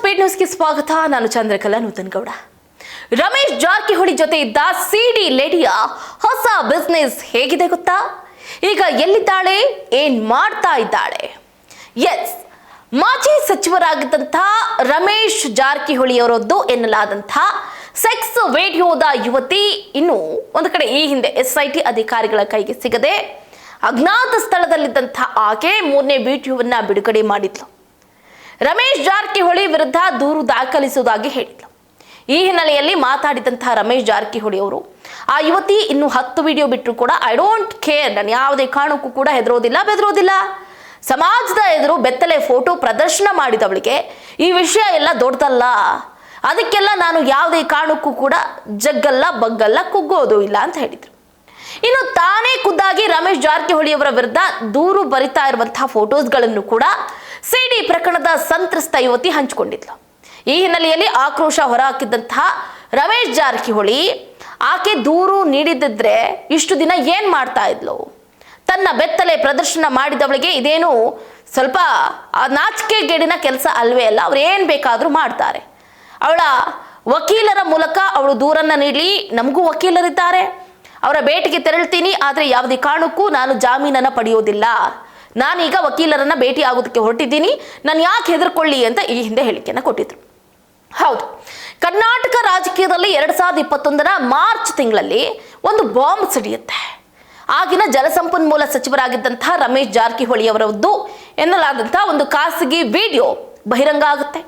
Speed ನ್ಯೂಸ್ಗೆ ಸ್ವಾಗತ. ನಾನು ಚಂದ್ರಕಲಾ ನೂತನಗೌಡ. ರಮೇಶ್ ಜಾರಕಿಹೊಳಿ ಜೊತೆ ಇದ್ದ ಸಿಡಿ ಲೇಡಿಯ ಹೊಸ ಬಿಸ್ನೆಸ್ ಹೇಗಿದೆ ಗೊತ್ತಾ? ಈಗ ಎಲ್ಲಿದ್ದಾಳೆ, ಏನ್ ಮಾಡ್ತಾ ಇದ್ದಾಳೆ? ಎಸ್, ಮಾಜಿ ಸಚಿವರಾಗಿದ್ದಂಥ ರಮೇಶ್ ಜಾರಕಿಹೊಳಿ ಅವರದ್ದು ಎನ್ನಲಾದಂಥ ಸೆಕ್ಸ್ ವಿಡಿಯೋದ ಯುವತಿ ಇನ್ನು ಒಂದು ಕಡೆ ಈ ಹಿಂದೆ SIT ಅಧಿಕಾರಿಗಳ ಕೈಗೆ ಸಿಗದೆ ಅಜ್ಞಾತ ಸ್ಥಳದಲ್ಲಿದ್ದಂಥ ಆಕೆ ಮೂರನೇ ವಿಡಿಯೋವನ್ನ ಬಿಡುಗಡೆ ಮಾಡಿದ್ಲು. ರಮೇಶ್ ಜಾರಕಿಹೊಳಿ ವಿರುದ್ಧ ದೂರು ದಾಖಲಿಸುವುದಾಗಿ ಹೇಳಿದ್ಲು. ಈ ಹಿನ್ನೆಲೆಯಲ್ಲಿ ಮಾತಾಡಿದಂತಹ ರಮೇಶ್ ಜಾರಕಿಹೊಳಿ ಅವರು ಆ ಯುವತಿ ಇನ್ನು 10 ವಿಡಿಯೋ ಬಿಟ್ಟರು ಕೂಡ ಐ ಡೋಂಟ್ ಕೇರ್, ನಾನು ಯಾವುದೇ ಕಾರಣಕ್ಕೂ ಕೂಡ ಹೆದರೋದಿಲ್ಲ, ಬೆದರೋದಿಲ್ಲ. ಸಮಾಜದ ಎದುರು ಬೆತ್ತಲೆ ಫೋಟೋ ಪ್ರದರ್ಶನ ಮಾಡಿದವಳಿಗೆ ಈ ವಿಷಯ ಎಲ್ಲ ದೊಡ್ಡದಲ್ಲ, ಅದಕ್ಕೆಲ್ಲ ನಾನು ಯಾವುದೇ ಕಾರಣಕ್ಕೂ ಕೂಡ ಜಗ್ಗಲ್ಲ ಬಗ್ಗಲ್ಲ ಕುಗ್ಗೋದು ಇಲ್ಲ ಅಂತ ಹೇಳಿದ್ರು. ಇನ್ನು ತಾನೇ ಖುದ್ದಾಗಿ ರಮೇಶ್ ಜಾರಕಿಹೊಳಿ ಅವರ ವಿರುದ್ಧ ದೂರು ಬರಿತಾ ಇರುವಂತಹ ಫೋಟೋಸ್ಗಳನ್ನು ಕೂಡ ಸಿಡಿ ಪ್ರಕರಣದ ಸಂತ್ರಸ್ತ ಯುವತಿ ಹಂಚಿಕೊಂಡಿದ್ಲು. ಈ ಹಿನ್ನೆಲೆಯಲ್ಲಿ ಆಕ್ರೋಶ ಹೊರಹಾಕಿದ್ದಂತಹ ರಮೇಶ್ ಜಾರಕಿಹೊಳಿ ಆಕೆ ದೂರು ನೀಡಿದ್ರೆ ಇಷ್ಟು ದಿನ ಏನ್ ಮಾಡ್ತಾ ಇದ್ಲು? ತನ್ನ ಬೆತ್ತಲೆ ಪ್ರದರ್ಶನ ಮಾಡಿದವಳಿಗೆ ಇದೇನು ಸ್ವಲ್ಪ ನಾಚಿಕೆಗೇಡಿನ ಕೆಲಸ ಅಲ್ವೇ ಅಲ್ಲ, ಅವ್ರು ಏನ್ ಬೇಕಾದ್ರೂ ಮಾಡ್ತಾರೆ. ಅವಳ ವಕೀಲರ ಮೂಲಕ ಅವಳು ದೂರನ್ನ ನೀಡಲಿ, ನಮಗೂ ವಕೀಲರಿದ್ದಾರೆ, ಅವರ ಭೇಟಿಗೆ ತೆರಳ್ತೀನಿ, ಆದರೆ ಯಾವುದೇ ಕಾರಣಕ್ಕೂ ನಾನು ಜಾಮೀನನ್ನ ಪಡೆಯೋದಿಲ್ಲ, ನಾನೀಗ ವಕೀಲರನ್ನ ಭೇಟಿ ಆಗೋದಕ್ಕೆ ಹೊರಟಿದ್ದೀನಿ, ನಾನು ಯಾಕೆ ಹೆದರ್ಕೊಳ್ಳಿ ಅಂತ ಈ ಹಿಂದೆ ಹೇಳಿಕೆಯನ್ನು ಕೊಟ್ಟಿದ್ರು. ಹೌದು, ಕರ್ನಾಟಕ ರಾಜಕೀಯದಲ್ಲಿ 2021ರ ಮಾರ್ಚ್ ತಿಂಗಳಲ್ಲಿ ಒಂದು ಬಾಂಬ್ ಸಿಡಿಯುತ್ತೆ. ಆಗಿನ ಜಲಸಂಪನ್ಮೂಲ ಸಚಿವರಾಗಿದ್ದಂತಹ ರಮೇಶ್ ಜಾರಕಿಹೊಳಿ ಅವರದ್ದು ಎನ್ನಲಾದಂತಹ ಒಂದು ಖಾಸಗಿ ವಿಡಿಯೋ ಬಹಿರಂಗ ಆಗುತ್ತೆ.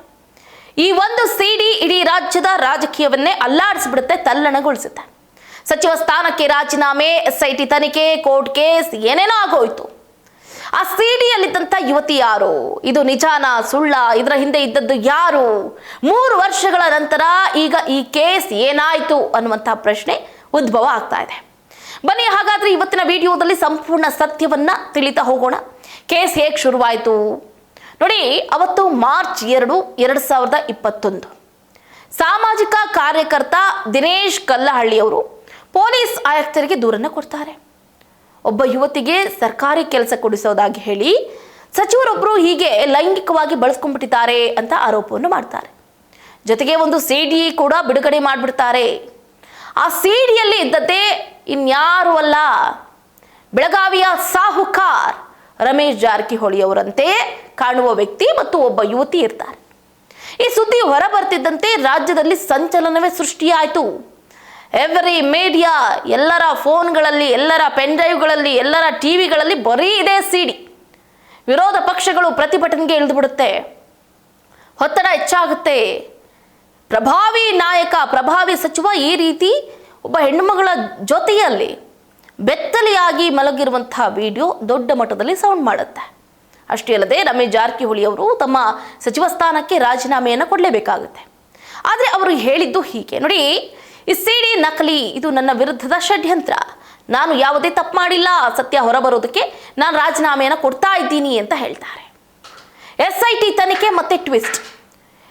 ಈ ಒಂದು ಸಿಡಿ ಇಡೀ ರಾಜ್ಯದ ರಾಜಕೀಯವನ್ನೇ ಅಲ್ಲಾಡಿಸ್ಬಿಡುತ್ತೆ, ತಲ್ಲಣಗೊಳಿಸುತ್ತೆ. ಸಚಿವ ಸ್ಥಾನಕ್ಕೆ ರಾಜೀನಾಮೆ, SIT ತನಿಖೆ, ಕೋರ್ಟ್ ಕೇಸ್, ಏನೇನೋ ಆಗೋಯ್ತು. ಆ ಸಿಡಿಯಲ್ಲಿದ್ದಂಥ ಯುವತಿ ಯಾರು, ಇದು ನಿಜಾನ ಸುಳ್ಳ, ಇದರ ಹಿಂದೆ ಇದ್ದದ್ದು ಯಾರು, 3 ವರ್ಷಗಳ ನಂತರ ಈಗ ಈ ಕೇಸ್ ಏನಾಯ್ತು ಅನ್ನುವಂತಹ ಪ್ರಶ್ನೆ ಉದ್ಭವ ಆಗ್ತಾ ಇದೆ. ಬನ್ನಿ ಹಾಗಾದ್ರೆ ಇವತ್ತಿನ ವಿಡಿಯೋದಲ್ಲಿ ಸಂಪೂರ್ಣ ಸತ್ಯವನ್ನ ತಿಳಿತಾ ಹೋಗೋಣ. ಕೇಸ್ ಹೇಗೆ ಶುರುವಾಯಿತು ನೋಡಿ. ಅವತ್ತು ಮಾರ್ಚ್ 2, 2021 ಸಾಮಾಜಿಕ ಕಾರ್ಯಕರ್ತ ದಿನೇಶ್ ಕಲ್ಲಹಳ್ಳಿ ಅವರು ಪೊಲೀಸ್ ಆಯುಕ್ತರಿಗೆ ದೂರನ್ನ ಕೊಡ್ತಾರೆ. ಒಬ್ಬ ಯುವತಿಗೆ ಸರ್ಕಾರಿ ಕೆಲಸ ಕೊಡಿಸೋದಾಗಿ ಹೇಳಿ ಸಚಿವರೊಬ್ಬರು ಹೀಗೆ ಲೈಂಗಿಕವಾಗಿ ಬಳಸ್ಕೊಂಡ್ಬಿಟ್ಟಿದ್ದಾರೆ ಅಂತ ಆರೋಪವನ್ನು ಮಾಡ್ತಾರೆ. ಜೊತೆಗೆ ಒಂದು ಸಿಡಿ ಕೂಡ ಬಿಡುಗಡೆ ಮಾಡಿಬಿಡ್ತಾರೆ. ಆ ಸಿಡಿಯಲ್ಲಿ ಇದ್ದದ್ದೇ ಇನ್ಯಾರು ಅಲ್ಲ, ಬೆಳಗಾವಿಯ ಸಾಹುಕಾರ್ ರಮೇಶ್ ಜಾರಕಿಹೊಳಿ ಅವರಂತೆ ಕಾಣುವ ವ್ಯಕ್ತಿ ಮತ್ತು ಒಬ್ಬ ಯುವತಿ ಇರ್ತಾರೆ. ಈ ಸುದ್ದಿ ಹೊರ ಬರ್ತಿದ್ದಂತೆ ರಾಜ್ಯದಲ್ಲಿ ಸಂಚಲನವೇ ಸೃಷ್ಟಿಯಾಯಿತು. ಎವ್ರಿ ಮೀಡಿಯಾ, ಎಲ್ಲರ ಫೋನ್ಗಳಲ್ಲಿ, ಎಲ್ಲರ ಪೆನ್ ಡ್ರೈವ್ಗಳಲ್ಲಿ, ಎಲ್ಲರ ಟಿವಿಗಳಲ್ಲಿ ಬರೀ ಇದೆ ಸಿಡಿ. ವಿರೋಧ ಪಕ್ಷಗಳು ಪ್ರತಿಭಟನೆಗೆ ಇಳಿದುಬಿಡುತ್ತೆ, ಒತ್ತಡ ಹೆಚ್ಚಾಗುತ್ತೆ. ಪ್ರಭಾವಿ ನಾಯಕ, ಪ್ರಭಾವಿ ಸಚಿವ ಈ ರೀತಿ ಒಬ್ಬ ಹೆಣ್ಣುಮಗಳ ಜೊತೆಯಲ್ಲಿ ಬೆತ್ತಲೆಯಾಗಿ ಮಲಗಿರುವಂತಹ ವಿಡಿಯೋ ದೊಡ್ಡ ಮಟ್ಟದಲ್ಲಿ ಸೌಂಡ್ ಮಾಡುತ್ತೆ. ಅಷ್ಟೇ ಅಲ್ಲದೆ ರಮೇಶ್ ಜಾರಕಿಹೊಳಿ ಅವರು ತಮ್ಮ ಸಚಿವ ಸ್ಥಾನಕ್ಕೆ ರಾಜೀನಾಮೆಯನ್ನು ಕೊಡಲೇಬೇಕಾಗುತ್ತೆ. ಆದರೆ ಅವರು ಹೇಳಿದ್ದು ಹೀಗೆ ನೋಡಿ, ಈ ಸಿಡಿ ನಕಲಿ, ಇದು ನನ್ನ ವಿರುದ್ಧದ ಷಡ್ಯಂತ್ರ, ನಾನು ಯಾವುದೇ ತಪ್ಪು ಮಾಡಿಲ್ಲ, ಸತ್ಯ ಹೊರಬರೋದಕ್ಕೆ ನಾನು ರಾಜೀನಾಮೆಯನ್ನು ಕೊಡ್ತಾ ಇದ್ದೀನಿ ಅಂತ ಹೇಳ್ತಾರೆ. SIT ತನಿಖೆ ಮತ್ತೆ ಟ್ವಿಸ್ಟ್.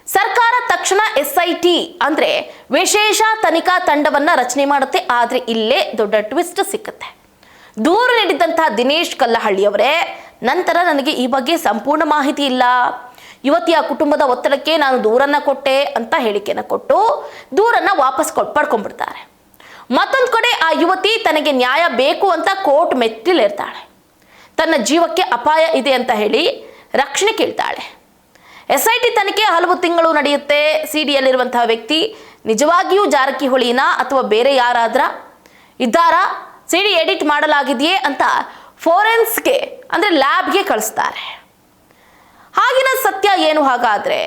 ಸರ್ಕಾರ ತಕ್ಷಣ SIT ಅಂದ್ರೆ ವಿಶೇಷ ತನಿಖಾ ತಂಡವನ್ನ ರಚನೆ ಮಾಡುತ್ತೆ. ಆದ್ರೆ ಇಲ್ಲೇ ದೊಡ್ಡ ಟ್ವಿಸ್ಟ್ ಸಿಕ್ಕುತ್ತೆ. ದೂರು ನೀಡಿದಂತಹ ದಿನೇಶ್ ಕಲ್ಲಹಳ್ಳಿ ಅವರೇ, ನಂತರ ನನಗೆ ಈ ಬಗ್ಗೆ ಸಂಪೂರ್ಣ ಮಾಹಿತಿ ಇಲ್ಲ, ಯುವತಿಯ ಕುಟುಂಬದ ಒತ್ತಡಕ್ಕೆ ನಾನು ದೂರನ್ನ ಕೊಟ್ಟೆ ಅಂತ ಹೇಳಿಕೆಯನ್ನು ಕೊಟ್ಟು ದೂರನ್ನ ವಾಪಸ್ ಪಡ್ಕೊಂಡ್ಬಿಡ್ತಾರೆ. ಮತ್ತೊಂದು ಕಡೆ ಆ ಯುವತಿ ತನಗೆ ನ್ಯಾಯ ಬೇಕು ಅಂತ ಕೋರ್ಟ್ ಮೆಟ್ಟಿಲಿರ್ತಾಳೆ. ತನ್ನ ಜೀವಕ್ಕೆ ಅಪಾಯ ಇದೆ ಅಂತ ಹೇಳಿ ರಕ್ಷಣೆ ಕೇಳ್ತಾಳೆ. SIT ತನಿಖೆ ಹಲವು ತಿಂಗಳು ನಡೆಯುತ್ತೆ. ಸಿಡಿಯಲ್ಲಿರುವಂತಹ ವ್ಯಕ್ತಿ ನಿಜವಾಗಿಯೂ ಜಾರಕಿಹೊಳಿನ ಅಥವಾ ಬೇರೆ ಯಾರಾದ್ರ ಇದ್ದಾರಾ, ಸಿಡಿ ಎಡಿಟ್ ಮಾಡಲಾಗಿದೆಯೇ ಅಂತ ಫೋರೆನ್ಸ್ಗೆ ಅಂದ್ರೆ ಲ್ಯಾಬ್ಗೆ ಕಳಿಸ್ತಾರೆ. ಹಾಗಿನ ಸತ್ಯ ಏನು ಹಾಗಾದ್ರೆ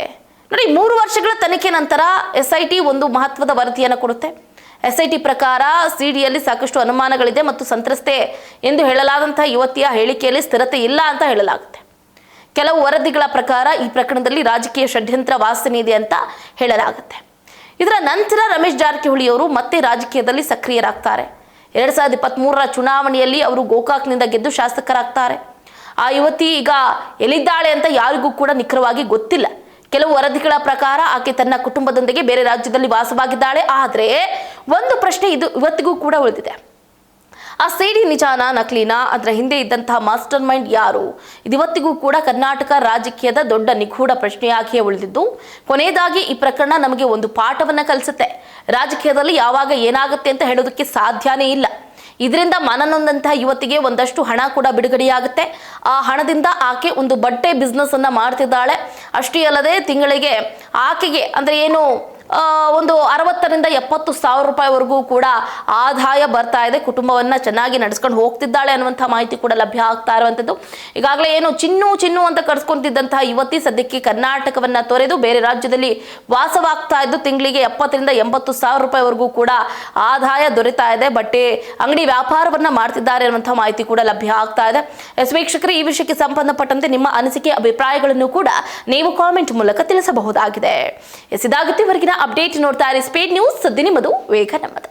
ನೋಡಿ, 3 ವರ್ಷಗಳ ತನಿಖೆ ನಂತರ SIT ಒಂದು ಮಹತ್ವದ ವರದಿಯನ್ನು ಕೊಡುತ್ತೆ. SIT ಪ್ರಕಾರ ಸಿಡಿಯಲ್ಲಿ ಸಾಕಷ್ಟು ಅನುಮಾನಗಳಿದೆ ಮತ್ತು ಸಂತ್ರಸ್ತೆ ಎಂದು ಹೇಳಲಾದಂತಹ ಯುವತಿಯ ಹೇಳಿಕೆಯಲ್ಲಿ ಸ್ಥಿರತೆ ಇಲ್ಲ ಅಂತ ಹೇಳಲಾಗುತ್ತೆ. ಕೆಲವು ವರದಿಗಳ ಪ್ರಕಾರ ಈ ಪ್ರಕರಣದಲ್ಲಿ ರಾಜಕೀಯ ಷಡ್ಯಂತ್ರ ವಾಸನೆ ಇದೆ ಅಂತ ಹೇಳಲಾಗುತ್ತೆ. ಇದರ ನಂತರ ರಮೇಶ್ ಜಾರಕಿಹೊಳಿ ಅವರು ಮತ್ತೆ ರಾಜಕೀಯದಲ್ಲಿ ಸಕ್ರಿಯರಾಗ್ತಾರೆ. 2023ರ ಚುನಾವಣೆಯಲ್ಲಿ ಅವರು ಗೋಕಾಕ್ನಿಂದ ಗೆದ್ದು ಶಾಸಕರಾಗ್ತಾರೆ. ಆ ಯುವತಿ ಈಗ ಎಲ್ಲಿದ್ದಾಳೆ ಅಂತ ಯಾರಿಗೂ ಕೂಡ ನಿಖರವಾಗಿ ಗೊತ್ತಿಲ್ಲ. ಕೆಲವು ವರದಿಗಳ ಪ್ರಕಾರ ಆಕೆ ತನ್ನ ಕುಟುಂಬದೊಂದಿಗೆ ಬೇರೆ ರಾಜ್ಯದಲ್ಲಿ ವಾಸವಾಗಿದ್ದಾಳೆ. ಆದರೆ ಒಂದು ಪ್ರಶ್ನೆ ಇದು ಇವತ್ತಿಗೂ ಕೂಡ ಉಳಿದಿದೆ. ಆ ಸಿಡಿ ನಿಜಾನ ನಕಲಿನ, ಅದರ ಹಿಂದೆ ಇದ್ದಂತಹ ಮಾಸ್ಟರ್ ಮೈಂಡ್ ಯಾರು? ಇದಿವತ್ತಿಗೂ ಕೂಡ ಕರ್ನಾಟಕ ರಾಜಕೀಯದ ದೊಡ್ಡ ನಿಗೂಢ ಪ್ರಶ್ನೆಯಾಗಿಯೇ ಉಳಿದಿದ್ದು, ಕೊನೆಯದಾಗಿ ಈ ಪ್ರಕರಣ ನಮಗೆ ಒಂದು ಪಾಠವನ್ನ ಕಲಿಸುತ್ತೆ. ರಾಜಕೀಯದಲ್ಲಿ ಯಾವಾಗ ಏನಾಗುತ್ತೆ ಅಂತ ಹೇಳೋದಕ್ಕೆ ಸಾಧ್ಯನೇ ಇಲ್ಲ. ಇದರಿಂದ ಮನನೊಂದಂತಹ ಯುವತಿಗೆ ಒಂದಷ್ಟು ಹಣ ಕೂಡ ಬಿಡುಗಡೆಯಾಗುತ್ತೆ. ಆ ಹಣದಿಂದ ಆಕೆ ಒಂದು ಬಟ್ಟೆ ಬಿಸ್ನೆಸ್ ಅನ್ನ ಮಾಡ್ತಿದ್ದಾಳೆ. ಅಷ್ಟೇ ಅಲ್ಲದೆ ತಿಂಗಳಿಗೆ ಆಕೆಗೆ ಅಂದ್ರೆ ಏನು ಒಂದು 60,000 to 70,000 ರೂಪಾಯಿವರೆಗೂ ಕೂಡ ಆದಾಯ ಬರ್ತಾ ಇದೆ. ಕುಟುಂಬವನ್ನ ಚೆನ್ನಾಗಿ ನಡೆಸ್ಕೊಂಡು ಹೋಗ್ತಿದ್ದಾಳೆ ಅನ್ನುವಂಥ ಮಾಹಿತಿ ಕೂಡ ಲಭ್ಯ ಆಗ್ತಾ ಇರುವಂಥದ್ದು. ಈಗಾಗಲೇ ಏನು ಚಿನ್ನು ಅಂತ ಕರ್ಸ್ಕೊಂತಿದ್ದಂತಹ ಯುವತಿ ಸದ್ಯಕ್ಕೆ ಕರ್ನಾಟಕವನ್ನ ತೊರೆದು ಬೇರೆ ರಾಜ್ಯದಲ್ಲಿ ವಾಸವಾಗ್ತಾ ಇದ್ದು ತಿಂಗಳಿಗೆ 70,000 to 80,000 ರೂಪಾಯಿವರೆಗೂ ಕೂಡ ಆದಾಯ ದೊರೆತಾ ಇದೆ. ಬಟ್ಟೆ ಅಂಗಡಿ ವ್ಯಾಪಾರವನ್ನ ಮಾಡ್ತಿದ್ದಾರೆ ಅನ್ನುವಂಥ ಮಾಹಿತಿ ಕೂಡ ಲಭ್ಯ ಆಗ್ತಾ ಇದೆ. ವೀಕ್ಷಕರೇ, ಈ ವಿಷಯಕ್ಕೆ ಸಂಬಂಧಪಟ್ಟಂತೆ ನಿಮ್ಮ ಅನಿಸಿಕೆ ಅಭಿಪ್ರಾಯಗಳನ್ನು ಕೂಡ ನೀವು ಕಾಮೆಂಟ್ ಮೂಲಕ ತಿಳಿಸಬಹುದಾಗಿದೆ. ಇದಾಗಿತ್ತು ಇವರೆಗಿನ ಅಪ್ಡೇಟ್. ನೋಡ್ತಾ ಇರಿ ಸ್ಪೀಡ್ ನ್ಯೂಸ್. ಸದ್ಯ ನಿಮ್ಮದು, ವೇಗ ನಮ್ಮದು.